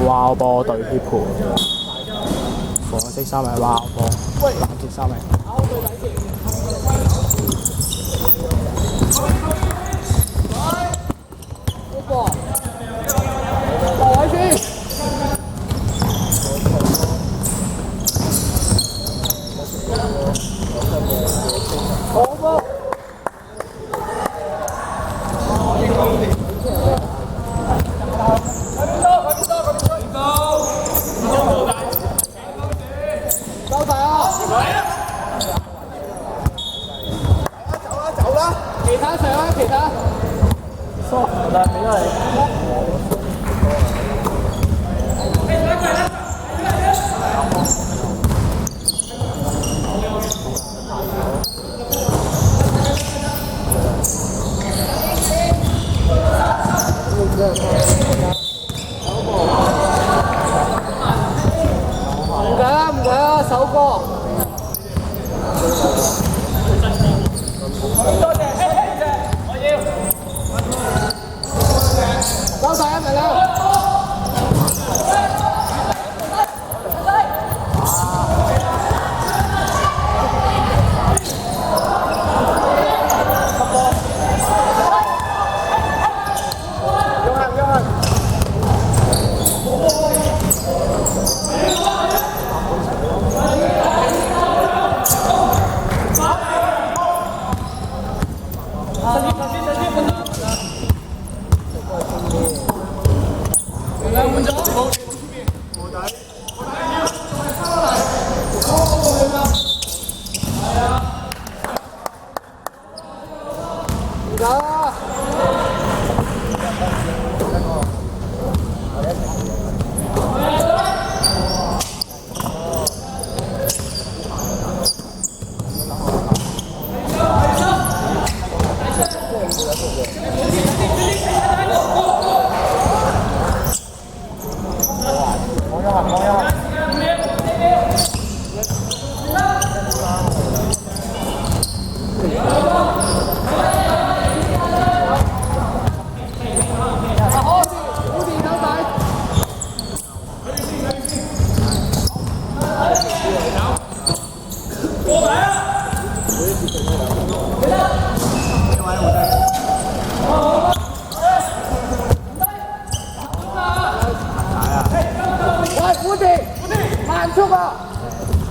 蛙波對協盤，黃色衫係蛙波，藍色衫係。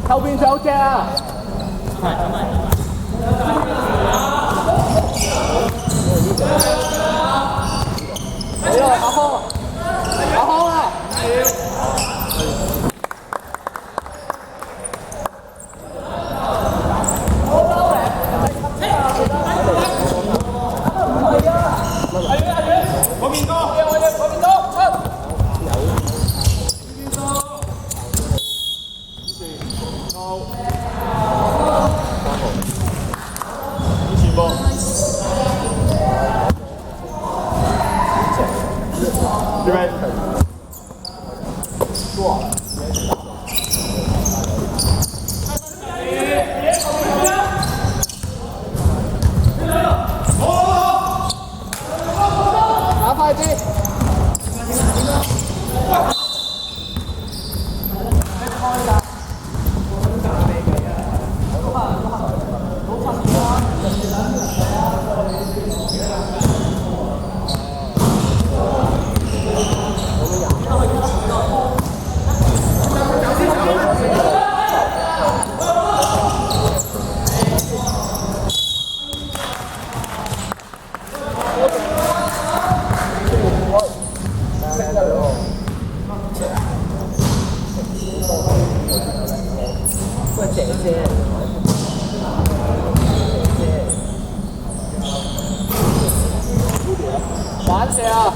後邊仲有隻啊！好啦，阿康，阿康啊！打快啲！玩射啊！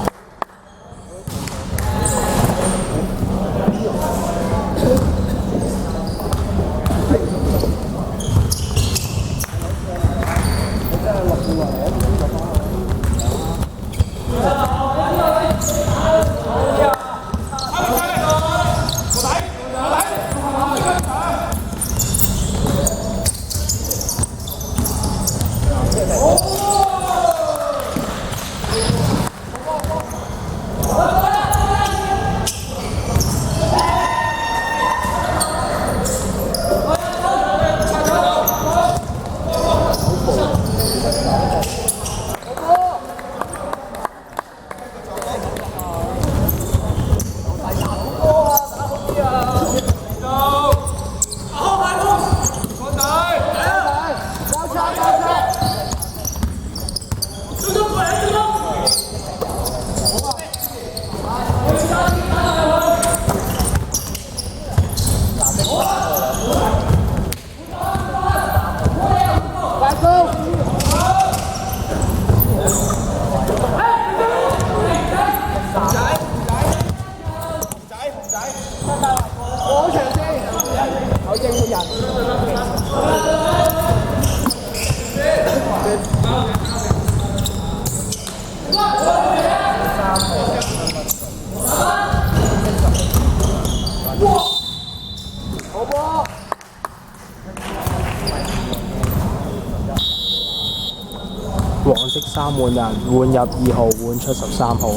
三換人，換入2號，換出13號。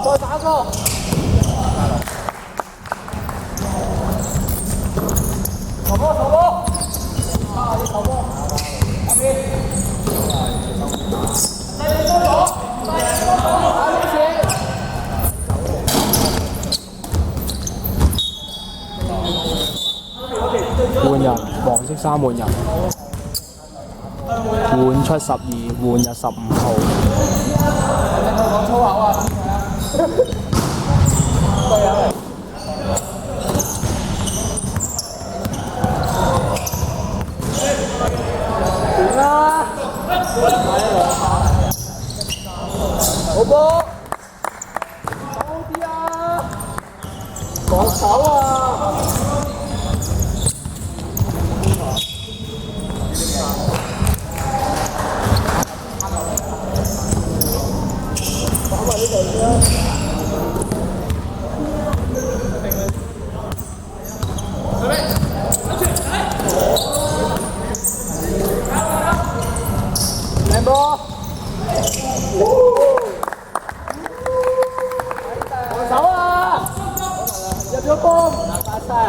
再打個。頭波頭波，啊！啲頭波，入邊。低多咗，打呢次。換人，黃色衫換人，換出12，換入15號。講粗口啊！對啊！點啦？好波！好啲啊！防守啊！靚波！防守啊！入咗波！發晒啊！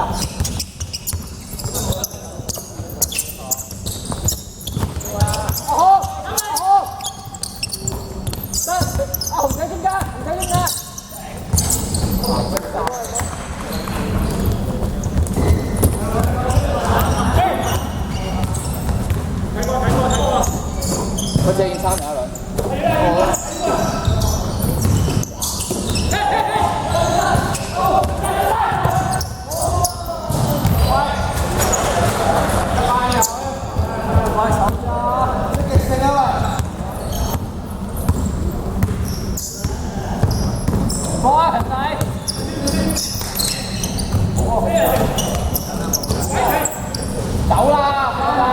好，好，得，紅仔中間，紅仔中間。我借件衫嚟一輪。走啦！走啦！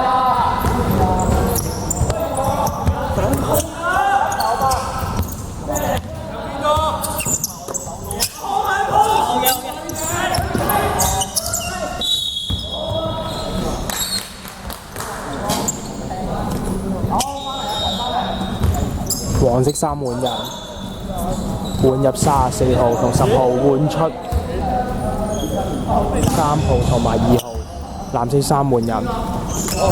黃色衫換人，換入34號同10號，換出3號同埋2號。藍色衫換人，換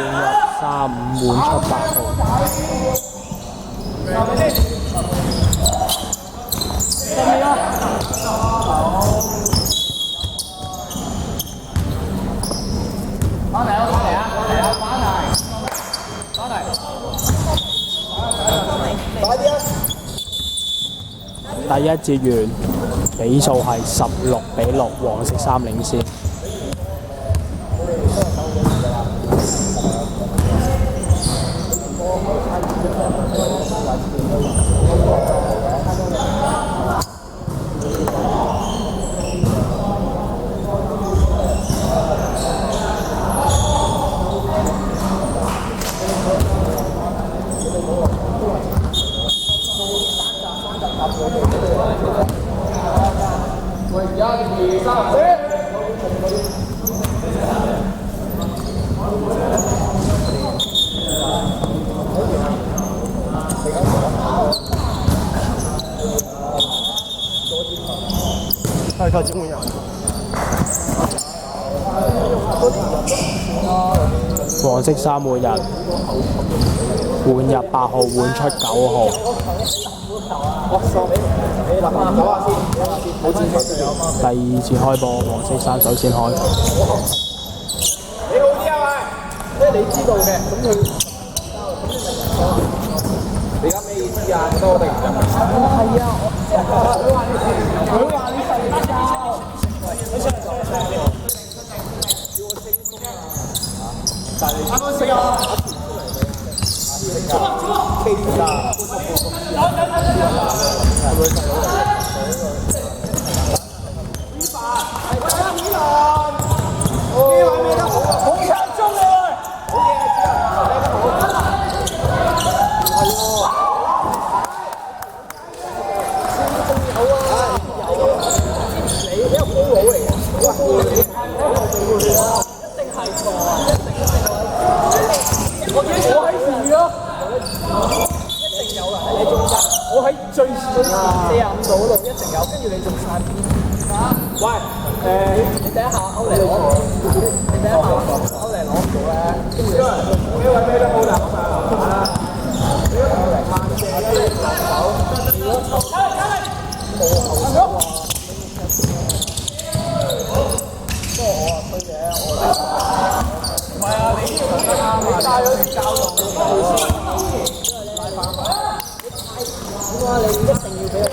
入35，換出8號。翻嚟啊！翻嚟啊！翻嚟啊！翻嚟！翻嚟！快啲啊！第一節完，比數係16-6，黃色衫領先。1、2、3、4。太靠近我呀！黃色衫換人，換入8號，換出9號。第二次開波，黃色衫首先開。你好啲啊喂，即係你知道嘅，咁佢你而家咩意思啊？多定唔得？係啊，佢話你瞓覺。但係你食啊！我喺最前45度嗰度一定有，跟住你仲散邊？喂，你第一下歐嚟攞，你第一下歐嚟攞唔到咧，跟住你揾咩都好難啊！你一嚟慢射，你手，如果冇後手啊！不過我啊衰嘅，我嚟。唔係啊，你呢個你帶咗啲教育。你一定要俾佢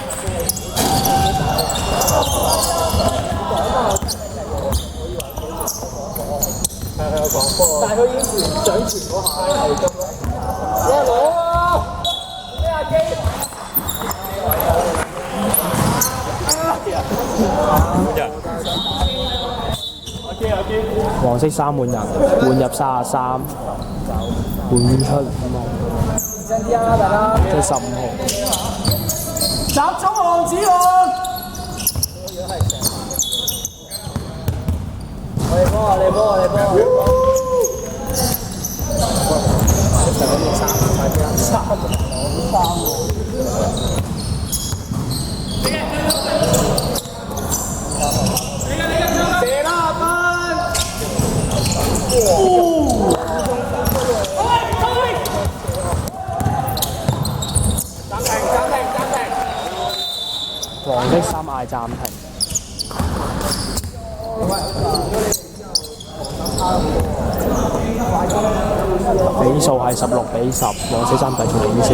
但係佢已經掌傳嗰下係咁咯。攞啊！咩阿基？黃色衫換人，換入33，換出真啲啊，大家！即係15號。集中王子王。我哋波，我哋波，我哋波。射啦，班！黃色衫嗌暫停。比數係16-10，黃色衫繼續領先。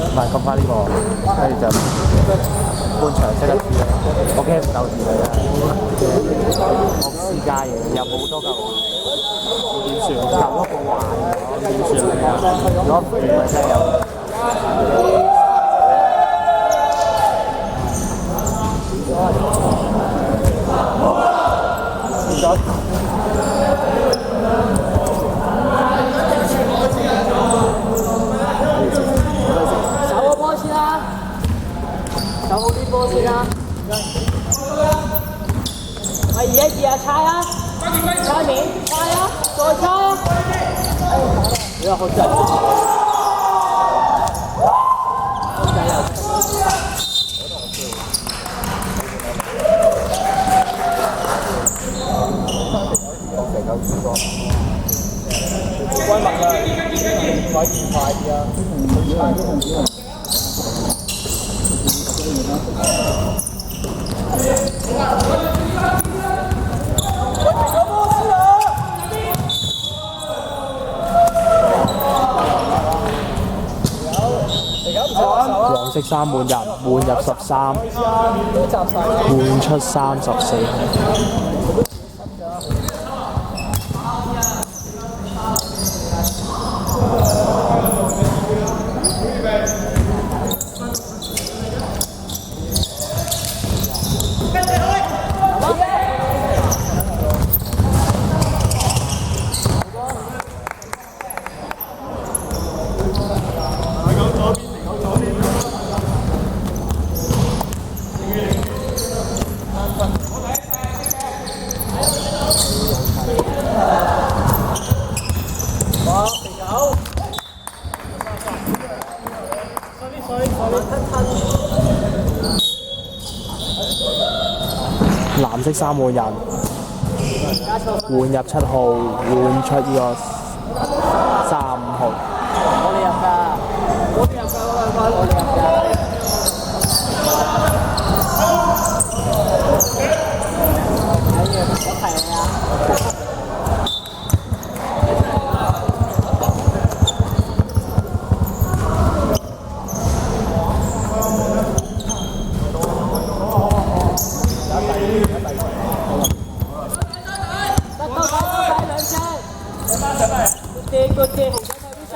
唔係撳翻呢個，跟住就半場即刻知啦。我驚唔夠字啦，我私家嘢又冇多嚿。點算？舊嗰個壞咗，點算啊？如果唔轉咪真係有。手個波先啦，手好啲波先啦。咪2-1-2啊，猜啊！猜面，猜啊，再猜啊！你話好真。閨蜜啊，快啲快啲啊！黃色衫換人，換入13，換出34。藍色衫換人，換入7號，換出呢個35號。我哋入㗎，我哋入㗎，我哋入㗎。係啊。Good game，紅仔快啲晒！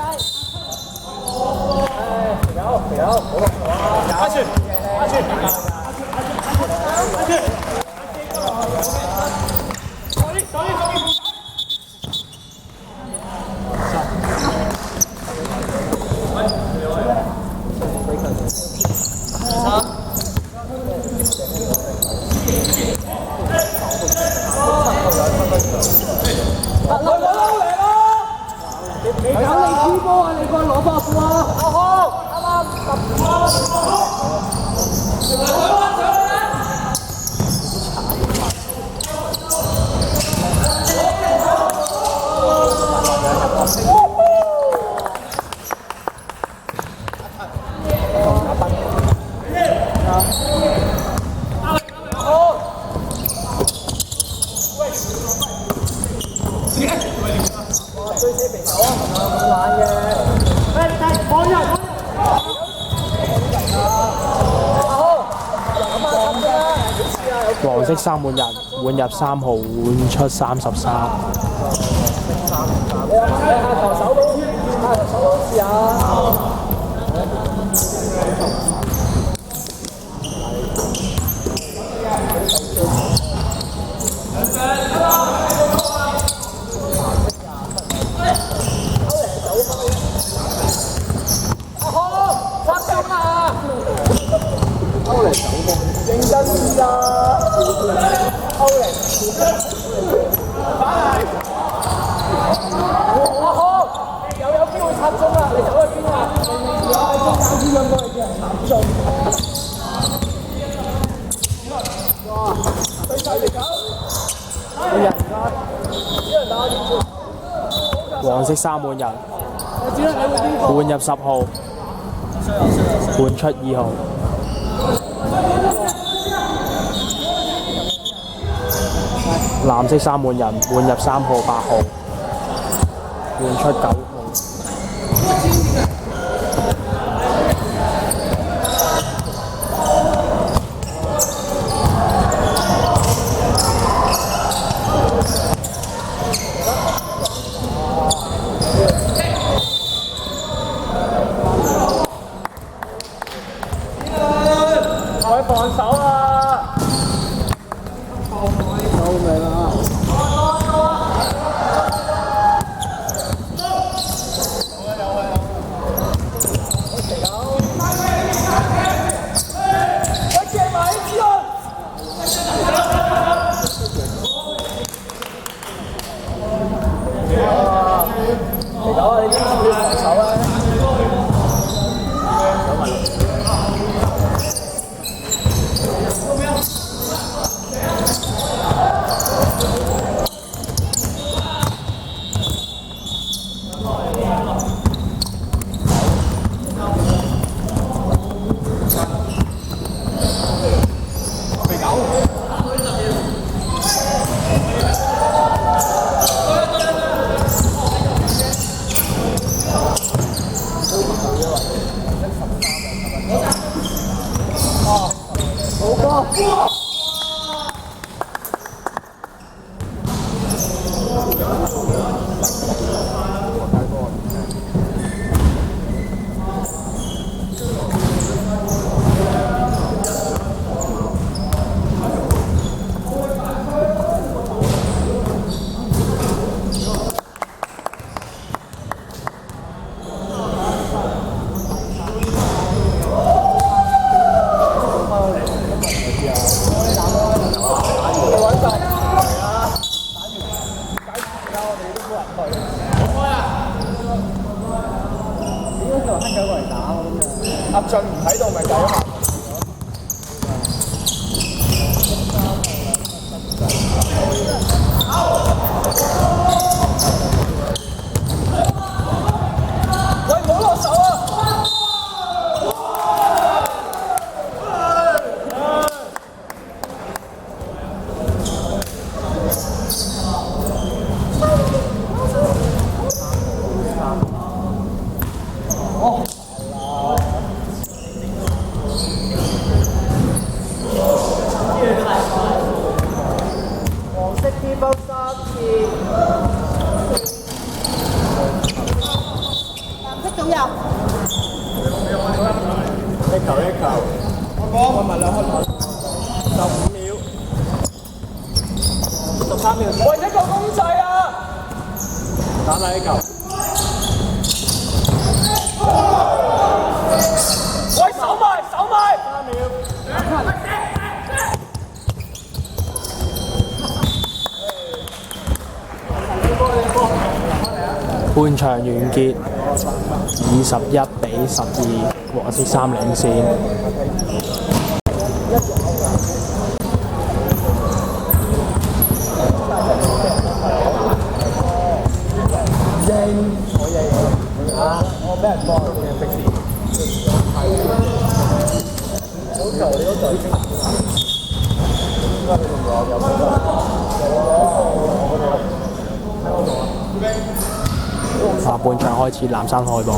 有，好落啊！開始，你搞你輸波啊！你過去攞波褲啊！好，追車平手啊！咁懶嘅，放人！黃色衫換人，換入3號，換出33。你下球手都試下。認真啲啊！歐力，阿康又有機會插中啦！你走去邊啊？插中！哇！對手嚟搞，換人㗎，只能打電黃色衫換人，換入10號，換出2號。藍色衫換人，換入3號、8號，換出9號。佢防守啊！救命啊！波3次。藍色總有。一球。我問兩開15秒。13秒。喂，一個攻勢啊！打埋一球。喂，手埋！3秒。半場完結21-12，和色3領先。我俾人幫嘅的士。好球，你嗰隊應該你同我下半場開始，藍山開波。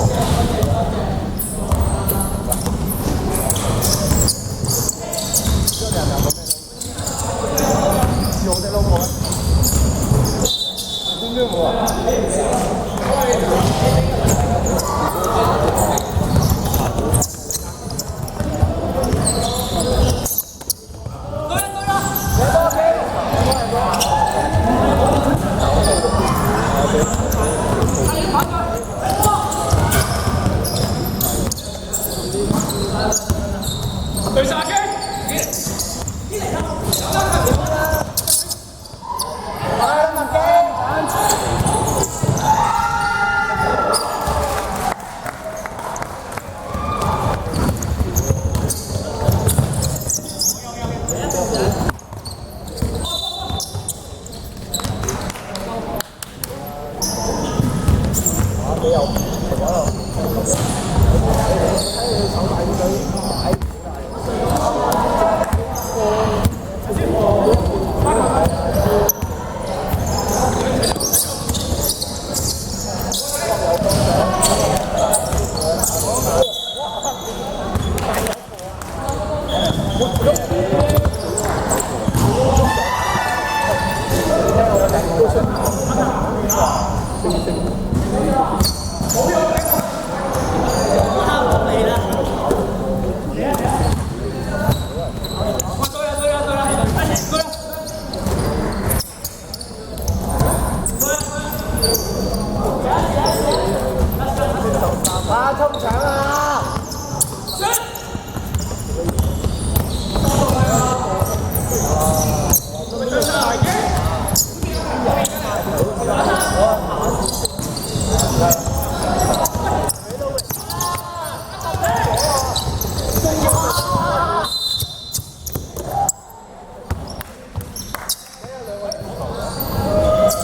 對殺機。衝搶啊！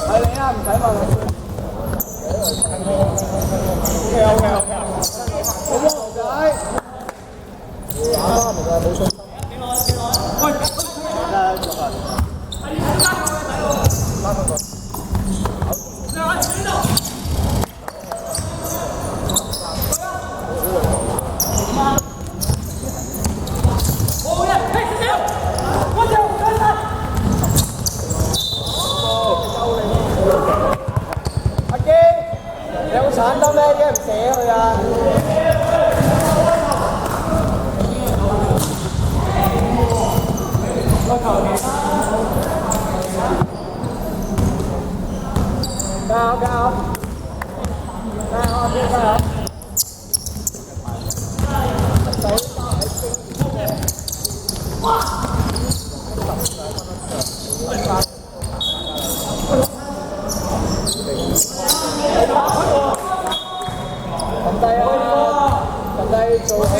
係你啊，唔使問啦。阿基，你有鏟得咩？點解唔寫佢啊？加油！撳低啊！撳低做起！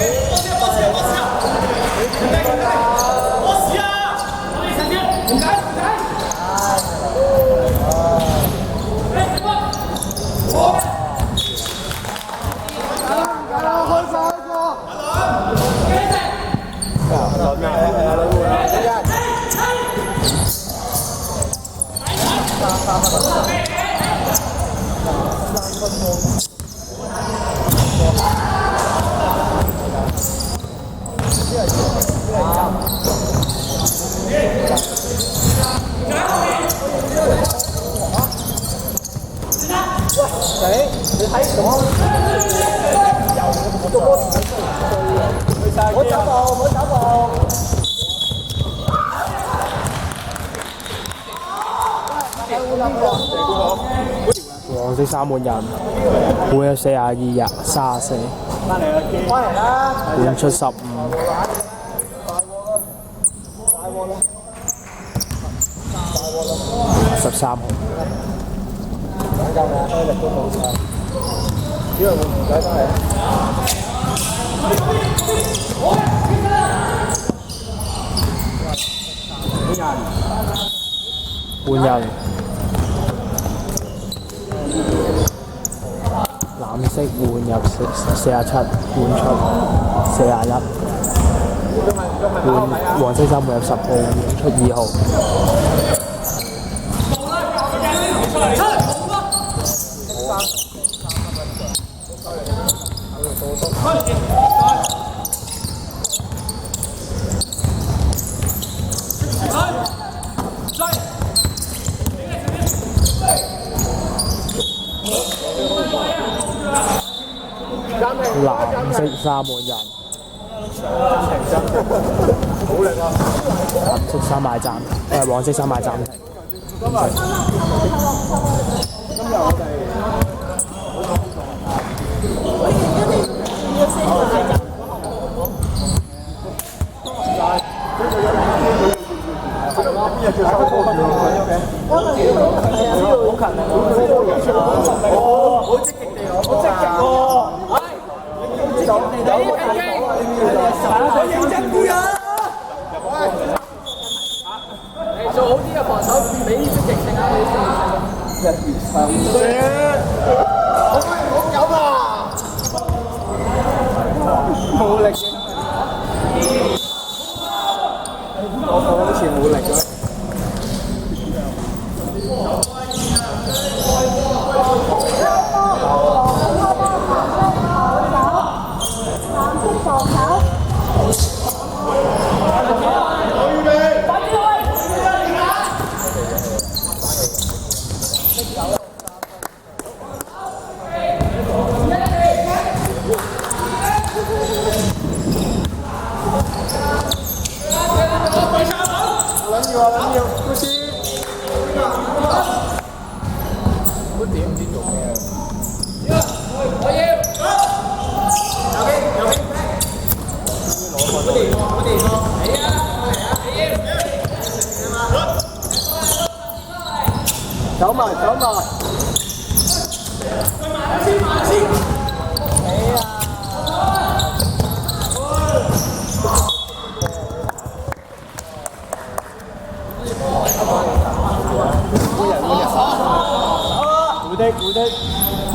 好走步，好走步。黃色三滿人，換入42-34，翻嚟啦！換出15。13號。力都冇晒，只係會唔使翻嚟。換人。藍色換入47，換出41。黃色衫換入10號，換出2號。藍色三滿人，好力啊！藍色衫賣暫，黃色衫賣暫停。今日我哋好積極地，好積極喎！我認真啲啊！你做好啲嘅防守，俾啲積極性啊！好啊！冇力嘅，我好似冇力咗。走埋，走埋。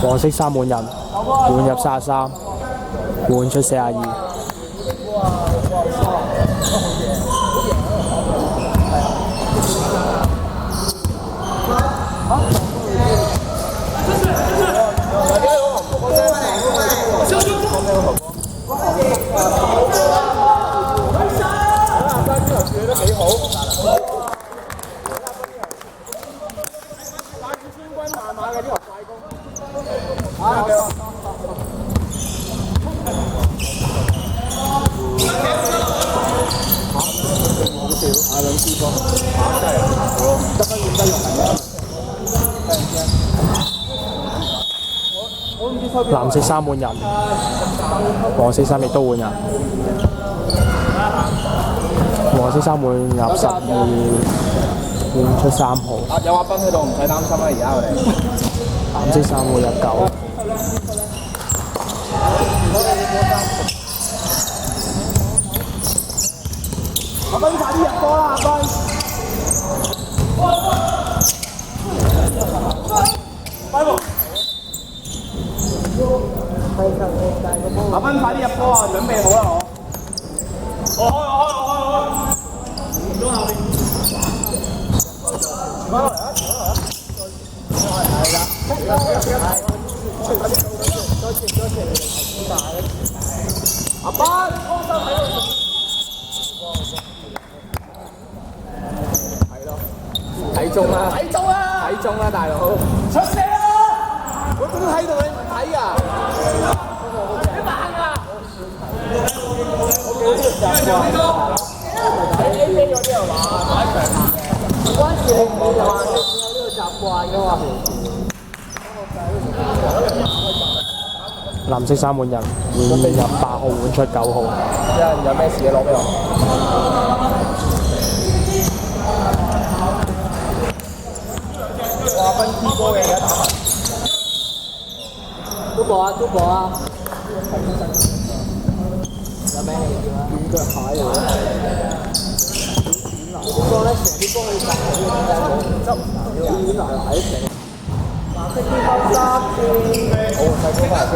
黃色三滿人，換入33，換出42。藍色衫換人，黃色衫亦都換人。黃色衫換入12，換出3號。有阿斌喺度，唔使擔心啦，而家我哋。藍色衫換入9。阿斌快啲入波啦，阿斌！阿斌快啲入波啊！準備好啦，我開！中後邊。翻落嚟啊！係啦。阿斌，放心喺度。係咯，睇中啦，大佬！出射啦！我都喺度你唔睇㗎。你慢啊！我幾呢個習慣。你 A 咗啲係嘛？嗰陣時你唔係話你有呢個習慣㗎嘛？藍色三換人，換入8號換出9號。有咩事攞俾我？哇！分 T 波嘅而家打埋。都播啊！都播啊！有咩你叫啊？軟腳蟹嚟嘅。啲波咧，成啲波去執軟奶奶成。藍色天空三線。好，細波翻嚟先。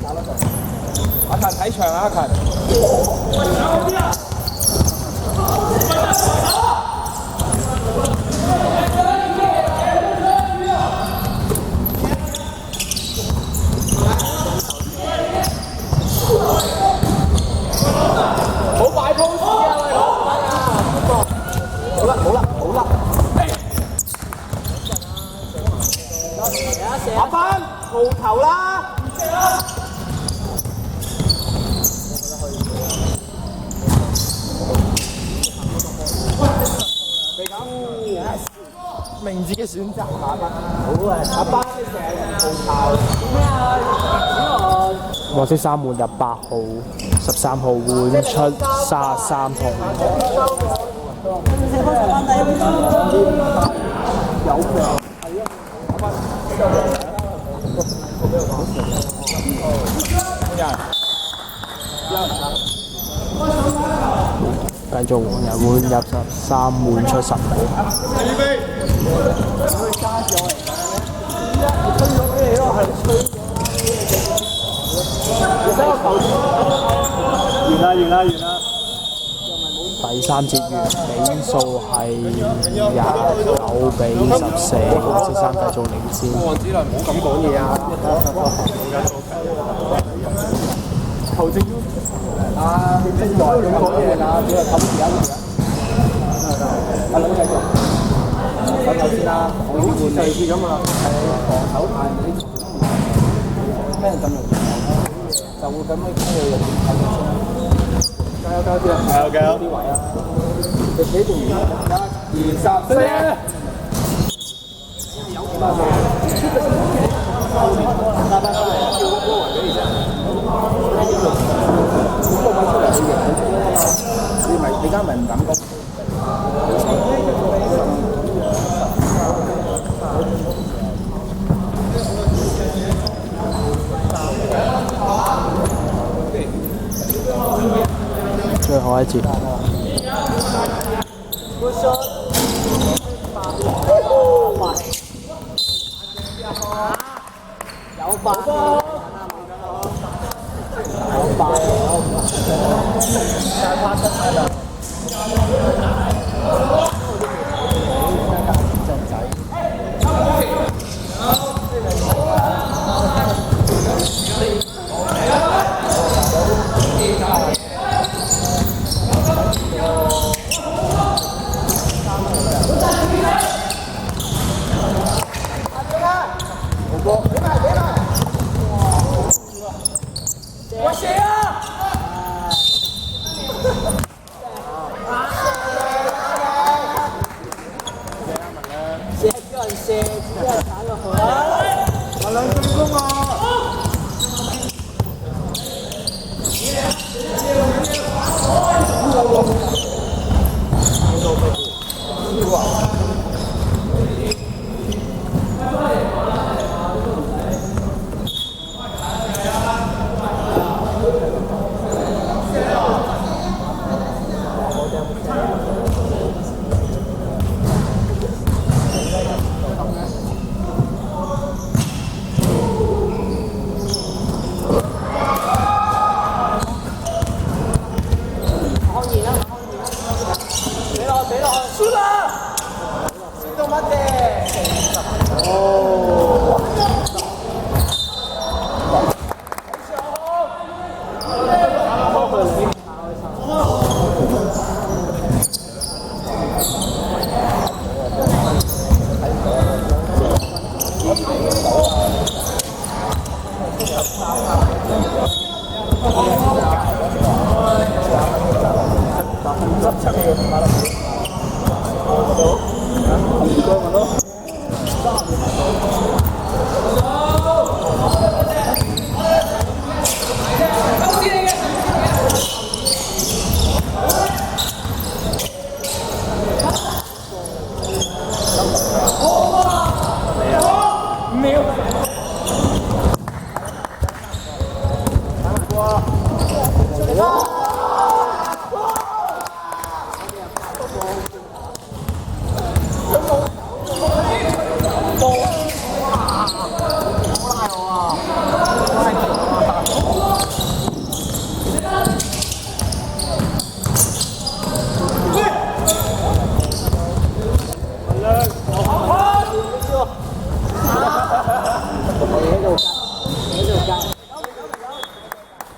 打得順。阿勤睇場啊！阿勤。好擺 pose 啊！喂，好啦，好啦，好啦。阿班，無頭啦！明智嘅選擇，阿班。好啊，阿班你成日無頭。咩啊？黃色三換入8號，13號換出33號。有嘅。繼續黃人換入13換出10號。完啦！第3節完，比數係29-14，黃色三繼續領先。黃子良唔好咁講嘢啊！球證啊，正在咁講嘢㗎，只係冚住阿倫繼續，等頭先啦，好似第二次咁啊，係防守太唔啲，咩人咁容易就會咁樣傾佢入邊睇先啦。加油啲啊！加油啲位啊！你幾條魚？1、2、3、4。你而家咪唔敢講。最後一節。有八波。我射啊！射叫人射，只係打落去。我兩進攻啊！俾落，輸啦！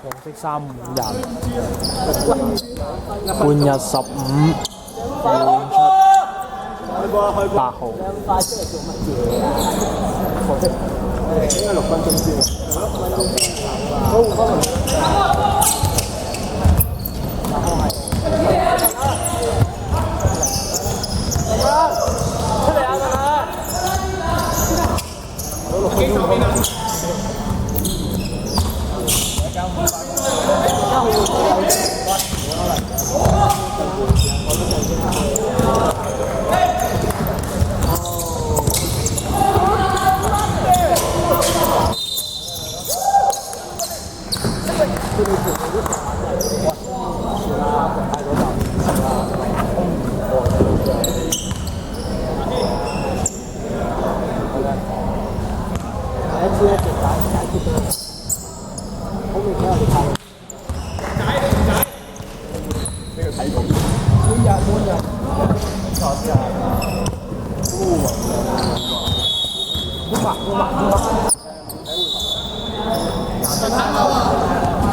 黃色3五人，半日15換出8號。快出嚟做乜嘢啊？應該6分鐘先。好，換翻嚟。出嚟啊！6分鐘。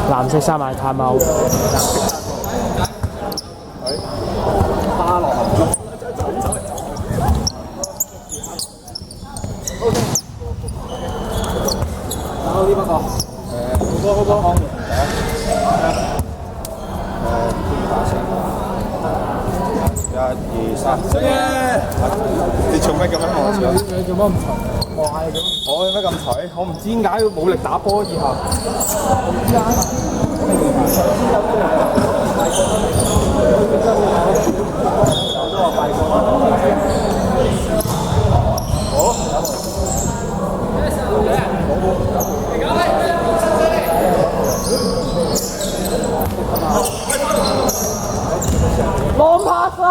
藍色3買探貓。你做咩咁樣望住我？你做乜咁嘈？望下你做乜？我有咩咁頹？我唔知點解冇力打波以後。浪拍啦！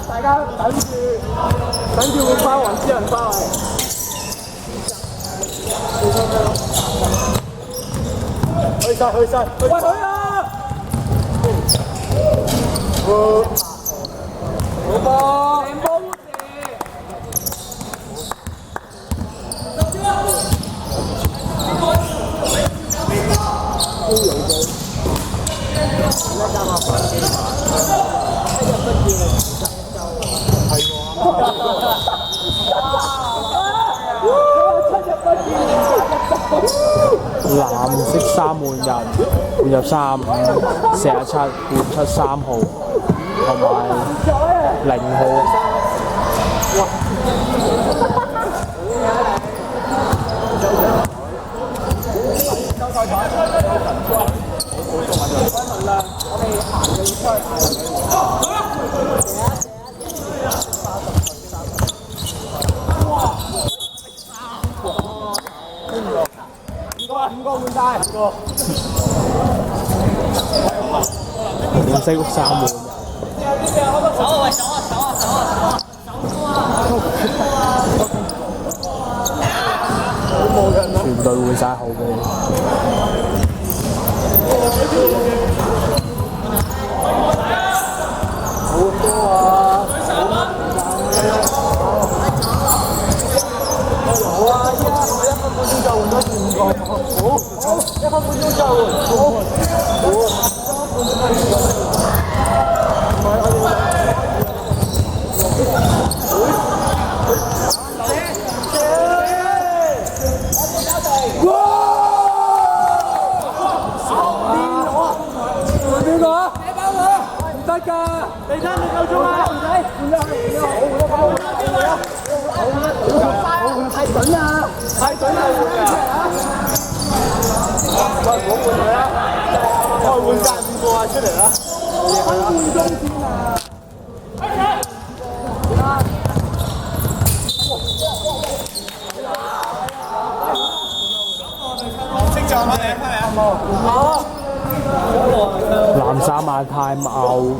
大家等住換翻黃之人翻嚟。去晒！喂佢啊！好波！靚波！藍色3換人，換入3、5、47換出3號，同埋0號。5個換晒。連四個三門。全隊換晒後備。好多啊！好啊！依家1分半鐘就換咗5個。好，1分半鐘就換。藍衫馬太out。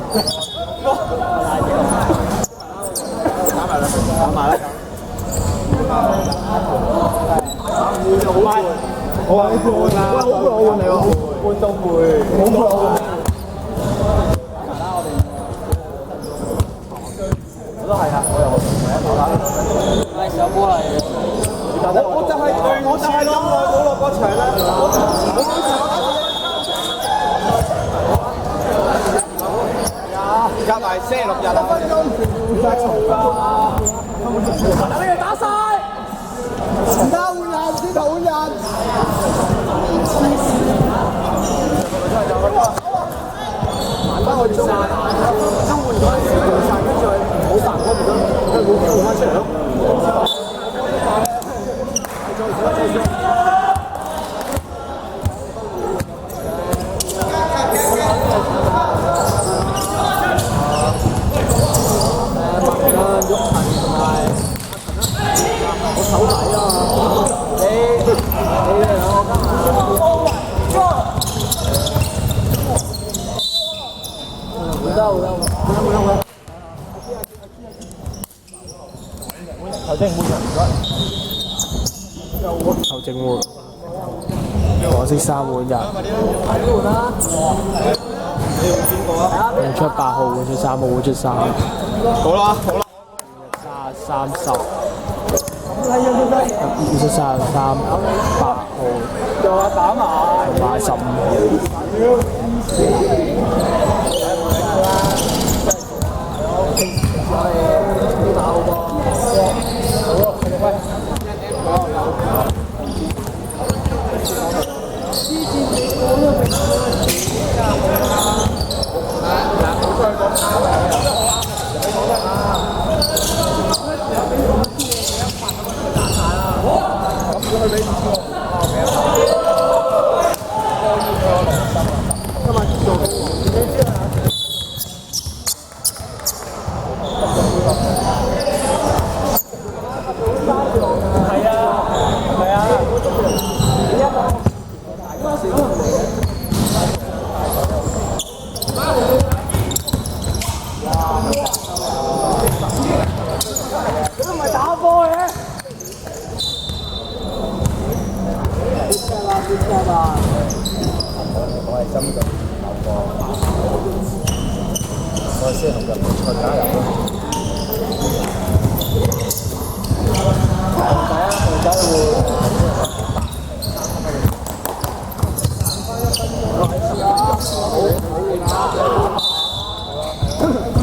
我話你換啊！好過我換你喎，換到攰，好過我換。我都係啊，我又係上波嚟。我就係咁耐冇落過場啦。加埋星期6日啊！等你哋打晒！而家換人，先頭換人。翻去中換咗一次換晒，跟住冇辦法咗，佢冇機會翻出嚟咯。球證換，黃色衫換人。換出8號，換出3號，換出3號。好啦，好啦。30，換出33，8號。又話打埋。同埋15號。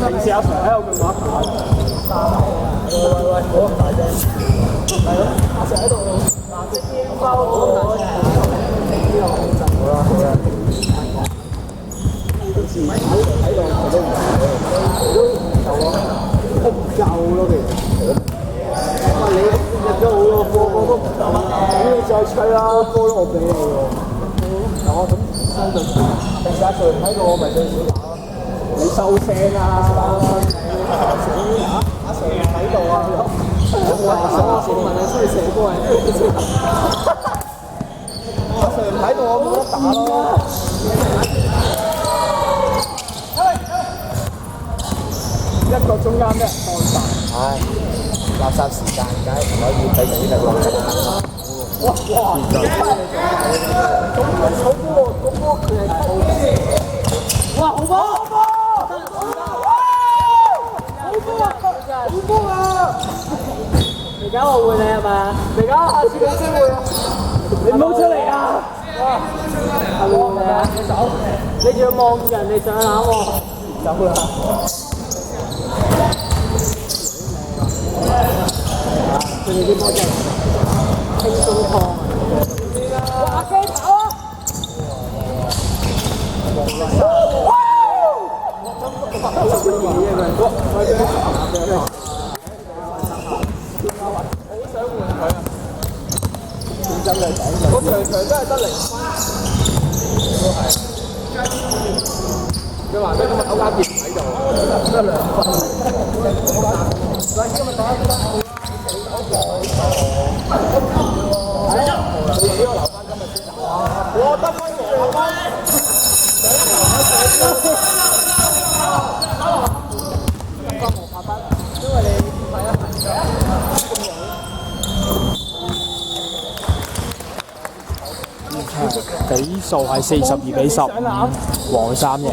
平時阿 Sir 喺度佢話喂，冇咁大隻，係咯，阿 Sir 喺度拿隻煙包好大隻，好啦好啦，喺度我都唔夠唔夠咯，其實。你入咗好多波，我都唔夠你再吹啦，波都我俾你喎。我咁相對平時阿 Sir 唔喺度，我咪最少打咯。你收聲啊！阿 Sir 唔喺度啊！我問你出去射波係？阿 Sir 唔睇到我冇得打咯。一個中間咩？唉，垃圾時間梗係唔可以俾佢呢個落㗎啦。哇！咁波佢係好哇！好波！好波啊！而家我換你係咪？而家下次冇機會啊！你唔好出嚟啊！係換你啊！你仲要望人哋上籃喎，走啦！佢哋啲波真係輕鬆湯啊！哇！機跑啊！我場場都係得0分，佢話咩今日歐家傑唔喺度，得2分。嗱，今日打得我得分2分。因為你係啊。比數係42比15，黃衫贏。